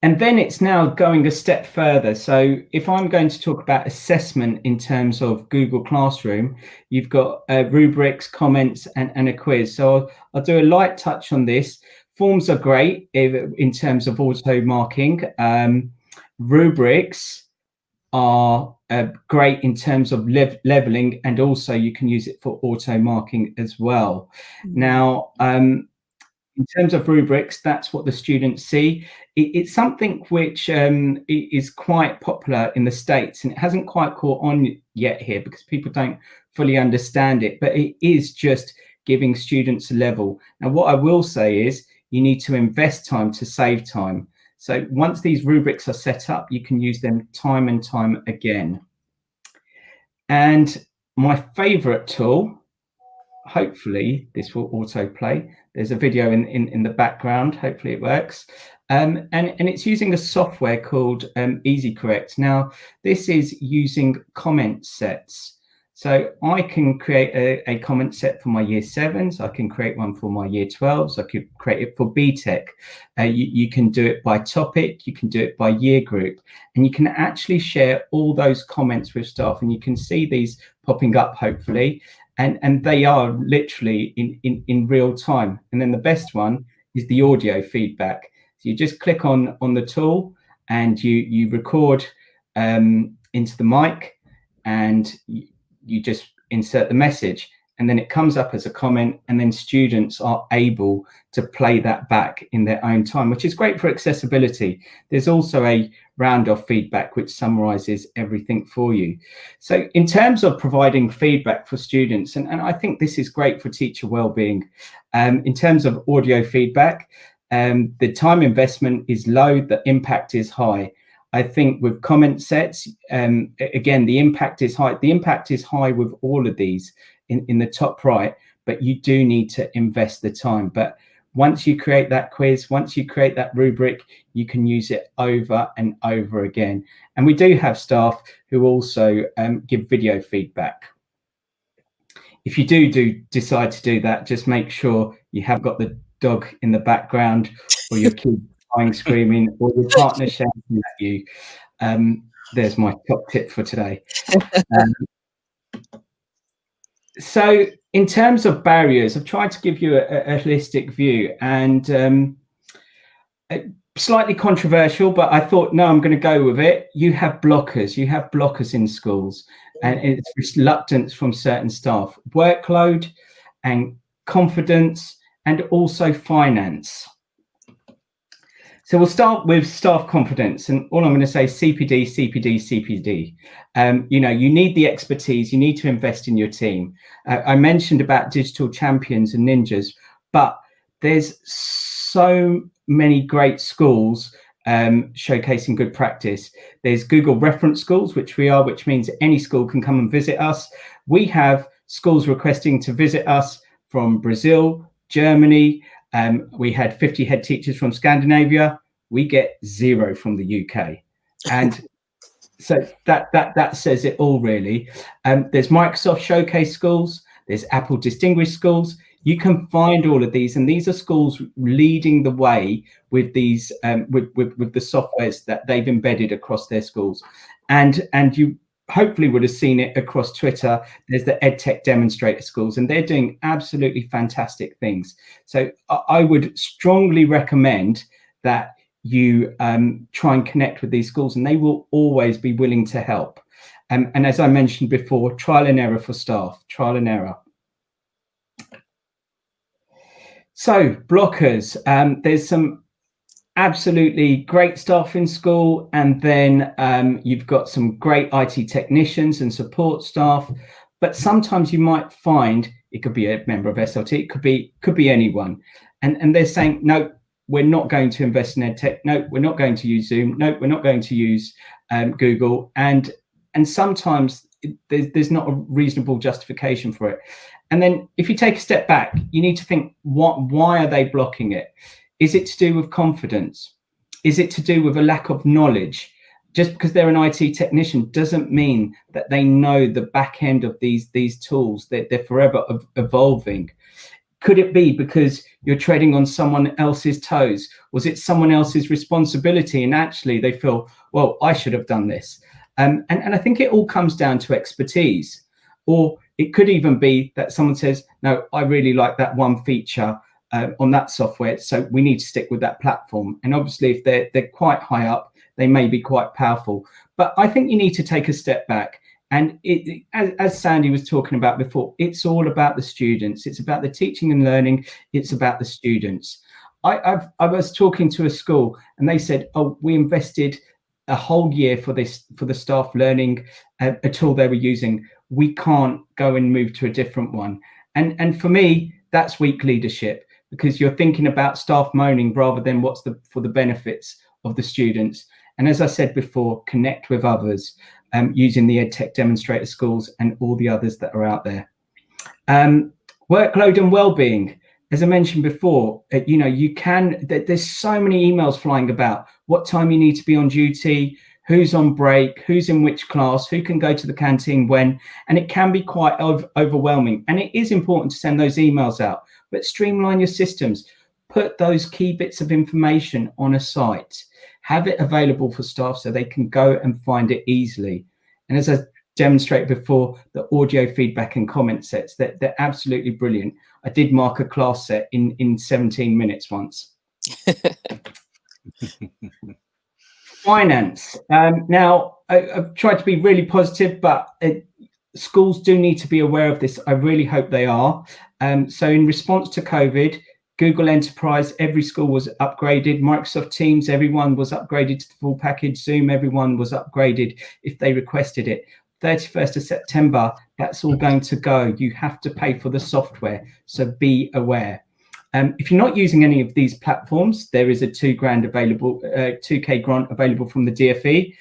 And then it's now going a step further. So if I'm going to talk about assessment in terms of Google Classroom, you've got rubrics, comments, and a quiz. So I'll do a light touch on this. Forms are great in terms of auto marking. Rubrics are great in terms of leveling, and also you can use it for auto marking as well. Now, in terms of rubrics, that's what the students see. It's something which is quite popular in the States, and it hasn't quite caught on yet here because people don't fully understand it, but it is just giving students a level. Now, what I will say is you need to invest time to save time. So once these rubrics are set up, you can use them time and time again. And my favorite tool, hopefully this will autoplay. There's a video in the background. Hopefully it works. And it's using a software called Easy Correct. Now, this is using comment sets. So I can create a comment set for my year 7s. I can create one for my year 12s. I could create it for BTEC. You can do it by topic. You can do it by year group. And you can actually share all those comments with staff. And you can see these popping up, hopefully. And they are literally in real time. And then the best one is the audio feedback. So you just click on the tool and you record into the mic, and you just insert the message, and then it comes up as a comment, and then students are able to play that back in their own time, which is great for accessibility. There's also a round off feedback which summarizes everything for you. So in terms of providing feedback for students, and I think this is great for teacher well-being, in terms of audio feedback, the time investment is low, the impact is high. I think with comment sets, again, the impact is high. The impact is high with all of these in the top right, but you do need to invest the time. But once you create that quiz, once you create that rubric, you can use it over and over again. And we do have staff who also give video feedback. If you do decide to do that, just make sure you have got the dog in the background, or your kid screaming, or your partner shouting at you. There's my top tip for today. So in terms of barriers, I've tried to give you a holistic view, and slightly controversial, but I thought, no, I'm going to go with it. You have blockers in schools, and it's reluctance from certain staff, workload and confidence, and also finance. So we'll start with staff confidence, and all I'm going to say is CPD, CPD, CPD. You need the expertise. You need to invest in your team. I mentioned about digital champions and ninjas, but there's so many great schools showcasing good practice. There's Google reference schools, which means any school can come and visit us. We have schools requesting to visit us from Brazil, Germany. We had 50 head teachers from Scandinavia. We get 0 from the UK. And so that says it all, really. There's Microsoft Showcase schools. There's Apple Distinguished schools. You can find all of these, and these are schools leading the way with these with the softwares that they've embedded across their schools. And you hopefully would have seen it across Twitter. There's the EdTech demonstrator schools, and they're doing absolutely fantastic things. So I would strongly recommend that you try and connect with these schools, and they will always be willing to help. And as I mentioned before, trial and error for staff, trial and error. So blockers, there's some absolutely great staff in school, and then you've got some great IT technicians and support staff, but sometimes you might find it could be a member of SLT, it could be anyone, and they're saying, no, we're not going to invest in EdTech, no, we're not going to use Zoom, no, we're not going to use Google, and sometimes there's not a reasonable justification for it. And then if you take a step back, you need to think, why are they blocking it? Is it to do with confidence? Is it to do with a lack of knowledge? Just because they're an IT technician doesn't mean that they know the back end of these tools. They're forever evolving. Could it be because you're treading on someone else's toes? Was it someone else's responsibility, and actually they feel, well, I should have done this? And I think it all comes down to expertise. Or it could even be that someone says, no, I really like that one feature on that software, so we need to stick with that platform. And obviously, if they're quite high up, they may be quite powerful. But I think you need to take a step back And as Sandie was talking about before, it's all about the students. It's about the teaching and learning. It's about the students. I was talking to a school and they said, oh, we invested a whole year for the staff learning a tool they were using. We can't go and move to a different one. And for me, that's weak leadership, because you're thinking about staff moaning rather than what's for the benefits of the students. And as I said before, connect with others using the EdTech demonstrator schools and all the others that are out there. Workload and well-being. As I mentioned before, there's so many emails flying about what time you need to be on duty, who's on break, who's in which class, who can go to the canteen when, and it can be quite overwhelming. And it is important to send those emails out, but streamline your systems. Put those key bits of information on a site. Have it available for staff so they can go and find it easily. And as I demonstrated before, the audio feedback and comment sets, they're absolutely brilliant. I did mark a class set in 17 minutes once. Finance. Now, I've tried to be really positive, but schools do need to be aware of this. I really hope they are. So in response to COVID, Google Enterprise, every school was upgraded. Microsoft Teams, everyone was upgraded to the full package. Zoom, everyone was upgraded if they requested it. 31st of September, that's all going to go. You have to pay for the software, so be aware. If you're not using any of these platforms, there is a $2K grant available from the DfE.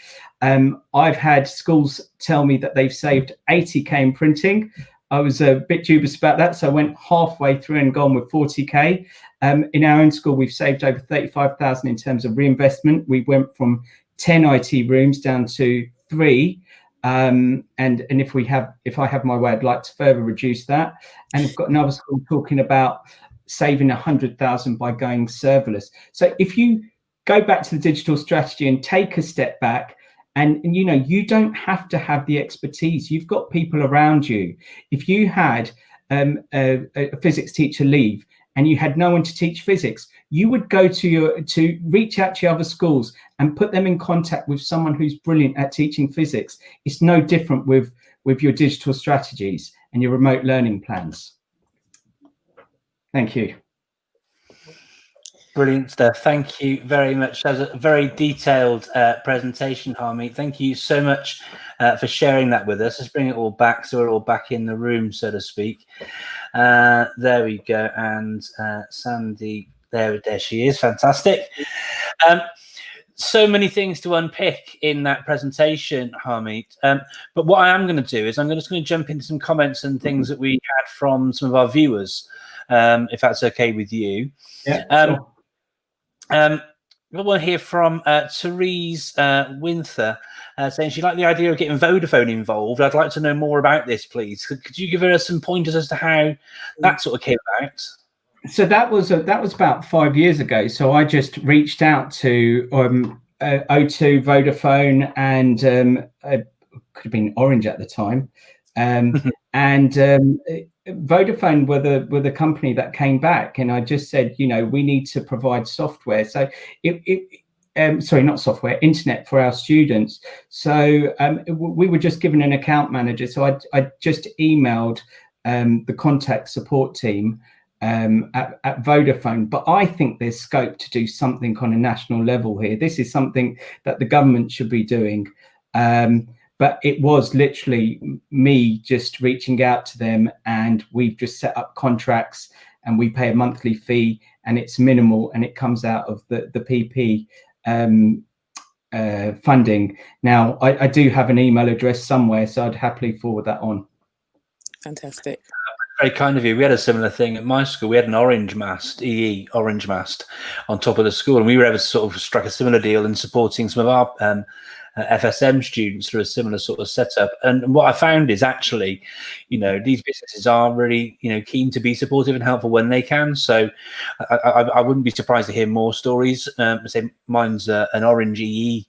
I've had schools tell me that they've saved 80K in printing. I was a bit dubious about that, so I went halfway through and gone with 40K. In our own school, we've saved over 35,000 in terms of reinvestment. We went from 10 IT rooms down to 3. And if I have my way, I'd like to further reduce that. And I've got another school talking about saving 100,000 by going serverless. So if you go back to the digital strategy and take a step back, and you don't have to have the expertise. You've got people around you. If you had a physics teacher leave and you had no one to teach physics, you would go to reach out to your other schools and put them in contact with someone who's brilliant at teaching physics. It's no different with your digital strategies and your remote learning plans. Thank you. Brilliant stuff. Thank you very much. That was a very detailed presentation, Harmeet. Thank you so much for sharing that with us. Let's bring it all back so we're all back in the room, so to speak. There we go. And Sandie, there she is. Fantastic. So many things to unpick in that presentation, Harmeet. But what I am going to do is I'm just going to jump into some comments and things that we had from some of our viewers, if that's okay with you. Yeah, sure. We want to hear from Therese Winther saying she liked the idea of getting Vodafone involved. I'd like to know more about this, please. Could you give her some pointers as to how that sort of came about? So that was about 5 years ago. So I just reached out to O2, Vodafone, and could have been Orange at the time, and Vodafone were the company that came back, and I just said, we need to provide software. So sorry, not software, internet for our students. So we were just given an account manager. So I just emailed the contact support team at Vodafone. But I think there's scope to do something on a national level here. This is something that the government should be doing. But it was literally me just reaching out to them, and we've just set up contracts and we pay a monthly fee, and it's minimal, and it comes out of the PP funding. Now, I do have an email address somewhere, so I'd happily forward that on. Fantastic. Very kind of you. We had a similar thing at my school. We had an orange mast, orange mast, on top of the school, and we were able to sort of strike a similar deal in supporting some of our FSM students through a similar sort of setup. And what I found is actually, these businesses are really, keen to be supportive and helpful when they can. So I wouldn't be surprised to hear more stories. Say mine's an Orange EE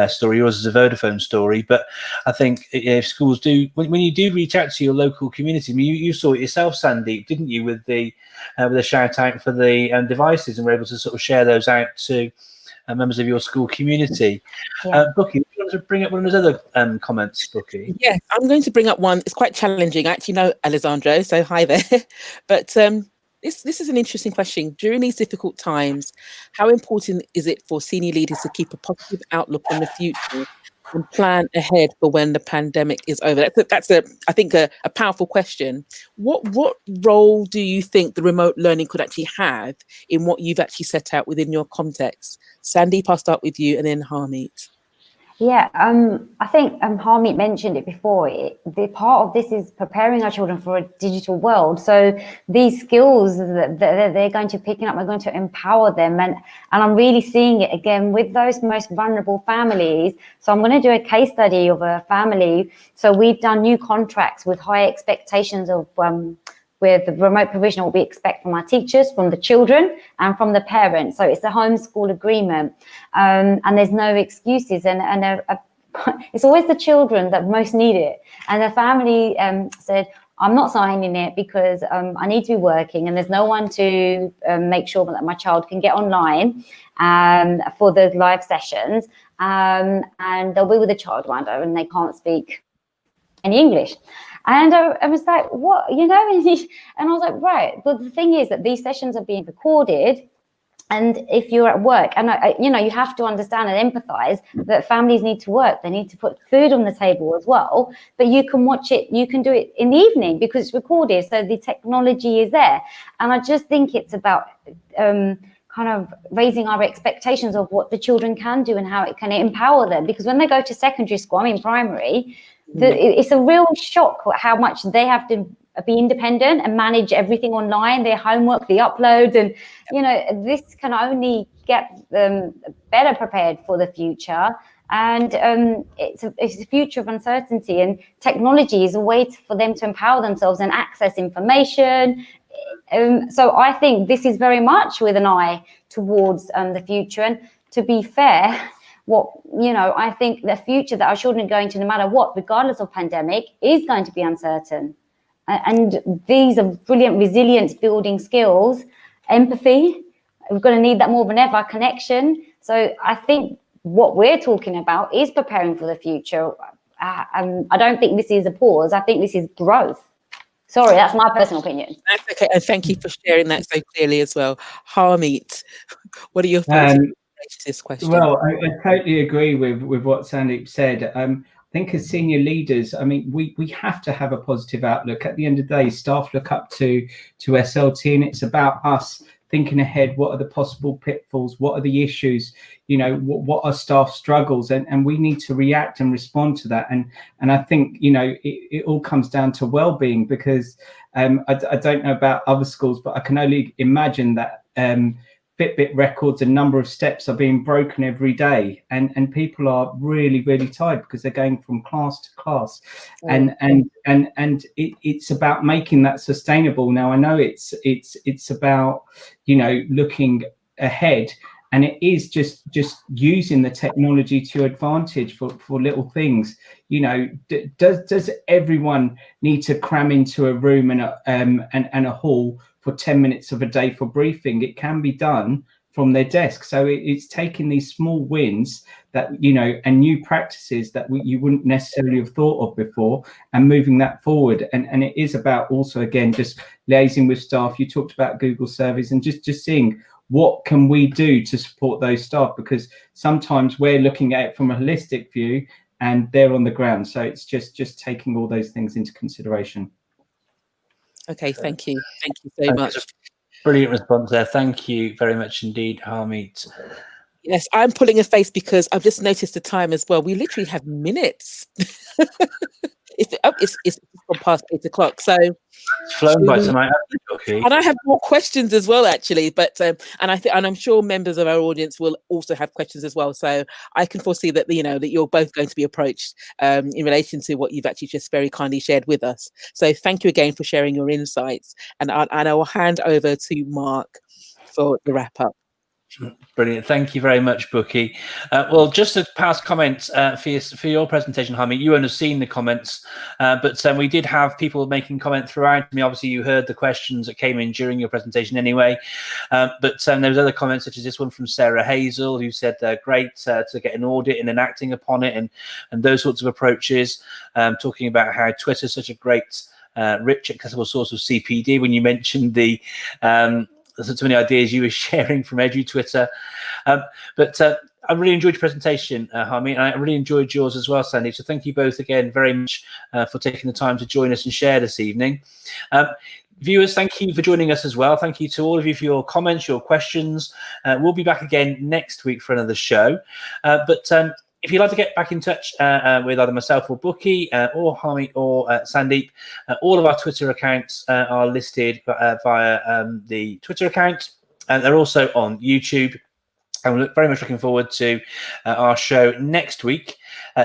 story, yours is a Vodafone story. But I think if schools do, when you do reach out to your local community, I mean, you saw it yourself, Sandie, didn't you, with the shout out for the devices, and we're able to sort of share those out to members of your school community. Yeah. Bookie, do you want to bring up one of those other comments, Bookie? Yes, I'm going to bring up one. It's quite challenging. I actually know Alessandro, so hi there. But this is an interesting question. During these difficult times, how important is it for senior leaders to keep a positive outlook on the future and plan ahead for when the pandemic is over? That's I think a powerful question. What role do you think the remote learning could actually have in what you've actually set out within your context? Sandie, I'll start with you, and then Harmeet. Yeah, I think Harmeet mentioned it before. The part of this is preparing our children for a digital world. So these skills that they're going to pick up are going to empower them. And I'm really seeing it again with those most vulnerable families. So I'm going to do a case study of a family. So we've done new contracts with high expectations of with the remote provision, what we expect from our teachers, from the children, and from the parents. So it's a homeschool agreement, and there's no excuses. And it's always the children that most need it. And the family said, I'm not signing it because I need to be working, and there's no one to make sure that my child can get online for the live sessions, and they'll be with a childminder, and they can't speak any English. And I was like, what, and I was like, right. But the thing is that these sessions are being recorded. And if you're at work, and you have to understand and empathize that families need to work. They need to put food on the table as well. But you can watch it. You can do it in the evening because it's recorded. So the technology is there. And I just think it's about kind of raising our expectations of what the children can do and how it can empower them. Because when they go to secondary school, primary, it's a real shock how much they have to be independent and manage everything online, their homework, the uploads, and this can only get them better prepared for the future. And it's a future of uncertainty, and technology is a way for them to empower themselves and access information. So I think this is very much with an eye towards the future. And to be fair, I think the future that our children are going to, no matter what, regardless of pandemic, is going to be uncertain. And these are brilliant resilience building skills, empathy. We're going to need that more than ever, connection. So I think what we're talking about is preparing for the future. I don't think this is a pause. I think this is growth. Sorry, that's my personal opinion. That's okay. And thank you for sharing that so clearly as well. Harmeet, what are your thoughts on this question? Well, I totally agree with what Sandie said. I think as senior leaders, we have to have a positive outlook. At the end of the day, staff look up to SLT, and it's about us thinking ahead. What are the possible pitfalls? What are the issues? What are staff struggles? And we need to react and respond to that. And I think, it all comes down to well-being, because I don't know about other schools, but I can only imagine that Fitbit records, a number of steps are being broken every day, and people are really, really tired because they're going from class to class. And it's about making that sustainable. Now I know it's about looking ahead, and it is just using the technology to your advantage for little things. Does everyone need to cram into a room and a hall for 10 minutes of a day for briefing? It can be done from their desk. So it's taking these small wins that, and new practices that you wouldn't necessarily have thought of before, and moving that forward. And it is about also, again, just liaising with staff. You talked about Google surveys, and just seeing what can we do to support those staff, because sometimes we're looking at it from a holistic view and they're on the ground. So it's just taking all those things into consideration. Okay, thank you. Thank you so much. Brilliant response there. Thank you very much indeed, Harmeet. Yes, I'm pulling a face because I've just noticed the time as well. We literally have minutes. It's gone past 8 o'clock. So it's flown by tonight. And I have more questions as well, actually. But and I'm sure members of our audience will also have questions as well. So I can foresee that that you're both going to be approached in relation to what you've actually just very kindly shared with us. So thank you again for sharing your insights. And I will hand over to Mark for the wrap up. Brilliant. Thank you very much, Bookie. Well, just to pass comments for your presentation, Harmeet, you won't have seen the comments, but we did have people making comment throughout. I mean, obviously, you heard the questions that came in during your presentation anyway, but there was other comments such as this one from Sarah Hazel, who said great to get an audit and then acting upon it and those sorts of approaches, talking about how Twitter is such a great, rich, accessible source of CPD. When you mentioned the so many ideas you were sharing from EduTwitter. But I really enjoyed your presentation, Harmeet, and I really enjoyed yours as well, Sandie. So thank you both again very much for taking the time to join us and share this evening. Viewers, thank you for joining us as well. Thank you to all of you for your comments, your questions. We'll be back again next week for another show. But if you'd like to get back in touch with either myself or Bookie or Harmeet or Sandeep, all of our Twitter accounts are listed via the Twitter account, and they're also on YouTube. And we're very much looking forward to our show next week.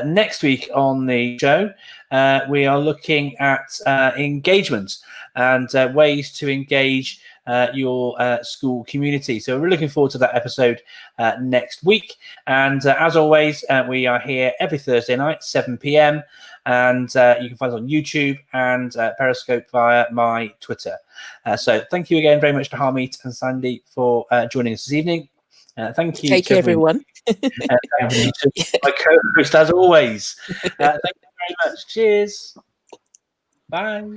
Next week on the show, we are looking at engagement and ways to engage your school community. So we're looking forward to that episode next week. And as always, we are here every Thursday night, 7 p.m. And you can find us on YouTube and Periscope via my Twitter. So thank you again very much to Harmeet and Sandie for joining us this evening. Thank you. Take care, everyone. My co-host, as always. Thank you very much. Cheers. Bye.